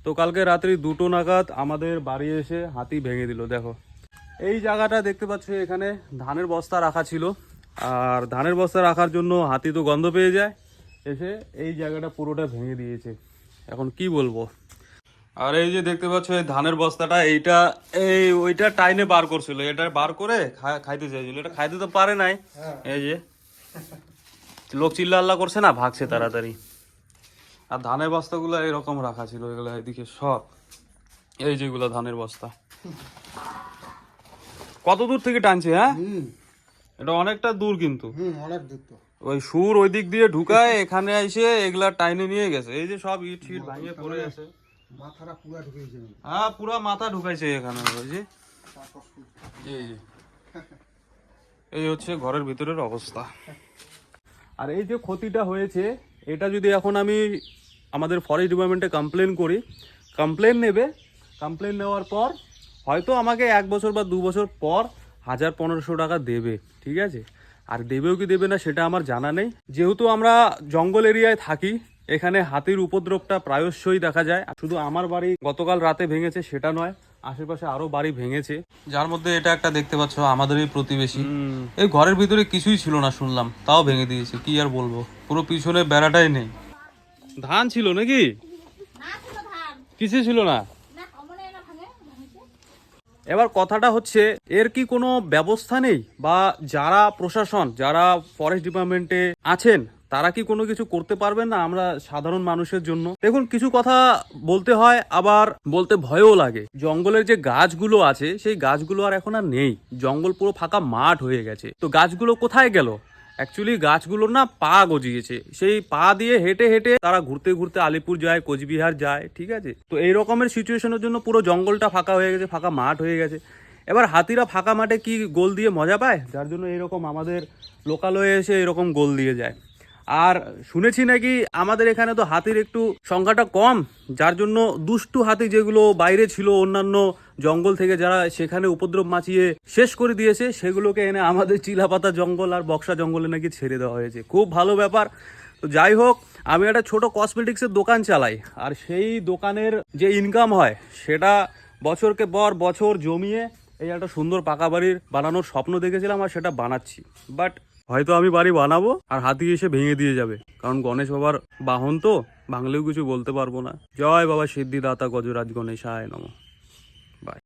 তো কালকে রাত্রি 2টো নাগাদ আমাদের বাড়ি এসে হাতি ভেঙে দিল। দেখো এই জায়গাটা দেখতে পাচ্ছ, এখানে ধানের বস্তা রাখা ছিল, আর ধানের বস্তা রাখার জন্য হাতি তো গন্ধ পেয়ে যায়, এসে এই জায়গাটা পুরোটা ভেঙে দিয়েছে। এখন কি বলবো। আর এই যে দেখতে পাচ্ছ এই ধানের বস্তাটা, এইটা ওইটা টাইনে বার করছিল, এটা বার করে খাইতে চাইছিল, এটা খাইতে তো পারে নাই। এই যে লোক চিল্লা আল্লাহ করছে না, ভাগছে তাড়াতাড়ি। আর ধানের বস্তাগুলো এরকম রাখা ছিল, এগুলো এদিকে সব, এই যেগুলো ধানের বস্তা কত দূর থেকে টানছে। হ্যাঁ এটা অনেকটা দূর, কিন্তু অনেক দূর তো। ওই সুর ওই দিক দিয়ে ঢুকায় এখানে এসে এগুলা টাইনে নিয়ে গেছে। এই যে সব ইট ফিট ভাঙিয়ে পড়ে আছে, মাথাটা পুরো ঢুকেছে। হ্যাঁ পুরা মাথা ঢুকাইছে এখানে। ওই যে এই হচ্ছে ঘরের ভিতরের অবস্থা। আর এই যে ক্ষতিটা হয়েছে, এটা যদি এখন আমি আমাদের ফরেস্ট ডিপার্টমেন্টে কমপ্লেন করি, কমপ্লেন নেবে, কমপ্লেন নেওয়ার পর হয়তো আমাকে 1 বছর বা 2 বছর পর 1000-1500 টাকা দেবে, ঠিক আছে। আর দেবেও কি দেবে না সেটা আমার জানা নেই। যেহেতু আমরা জঙ্গল এরিয়ায় থাকি, এখানে হাতির উপদ্রবটা প্রায়শই দেখা যায়। শুধু আমার বাড়ি গতকাল রাতে ভেঙেছে সেটা নয়, আশেপাশে আরো বাড়ি ভেঙেছে, যার মধ্যে এটা একটা দেখতে পাচ্ছ আমাদেরই প্রতিবেশী। এই ঘরের ভিতরে কিছুই ছিল না শুনলাম, তাও ভেঙে দিয়েছে। কি আর বলবো, পুরো পিছনে বেড়াটাই নেই। ধান ছিল নাকি? কিছু ছিল না। এবার কথাটা হচ্ছে, এর কি কোনো ব্যবস্থা নেই, বা যারা প্রশাসন, যারা ফরেস্ট ডিপার্টমেন্টে আছেন, তারা কি কোনো কিছু করতে পারবেন না আমরা সাধারণ মানুষের জন্য? দেখুন কিছু কথা বলতে হয়, আবার বলতে ভয়ও লাগে। জঙ্গলের যে গাছগুলো আছে সেই গাছগুলো আর এখন আর নেই, জঙ্গল পুরো ফাঁকা মাঠ হয়ে গেছে। তো গাছগুলো কোথায় গেল? অ্যাকচুয়ালি গাছগুলোর না পা গজিয়েছে, সেই পা দিয়ে হেঁটে হেঁটে তারা ঘুরতে ঘুরতে আলিপুর যায়, কোচবিহার যায়, ঠিক আছে। তো এই রকমের সিচুয়েশনের জন্য পুরো জঙ্গলটা ফাঁকা হয়ে গেছে, ফাঁকা মাঠ হয়ে গেছে। এবার হাতিরা ফাঁকা মাঠে কি গোল দিয়ে মজা পায়, যার জন্য এরকম আমাদের লোকালয়ে এসে এরকম গোল দিয়ে যায়। আর শুনেছি নাকি আমাদের এখানে তো হাতির একটু সংখ্যাটা কম, যার জন্য দুষ্টু হাতি যেগুলো বাইরে ছিল অন্যান্য জঙ্গল থেকে, যারা সেখানে উপদ্রব মাচিয়ে শেষ করে দিয়েছে, সেগুলোকে এনে আমাদের চিলাপাতা জঙ্গল আর বক্সা জঙ্গলে নাকি ছেড়ে দেওয়া হয়েছে। খুব ভালো ব্যাপার। তো যাই হোক, আমি একটা ছোট কসমেটিক্সের দোকান চালাই, আর সেই দোকানের যে ইনকাম হয় সেটা বছরকে পর বছর জমিয়ে এই একটা সুন্দর পাকা বাড়ির বানানোর স্বপ্ন দেখেছিলাম, আর সেটা বানাচ্ছি। বাট হয়তো আমি বাড়ি বানাবো আর হাতি এসে ভেঙে দিয়ে যাবে, কারণ গণেশ বাবার বাহন তো, ভাঙলেও কিছু বলতে পারবো না। জয় বাবা সিদ্ধিদাতা গজরাজ গণেশায় নমঃ।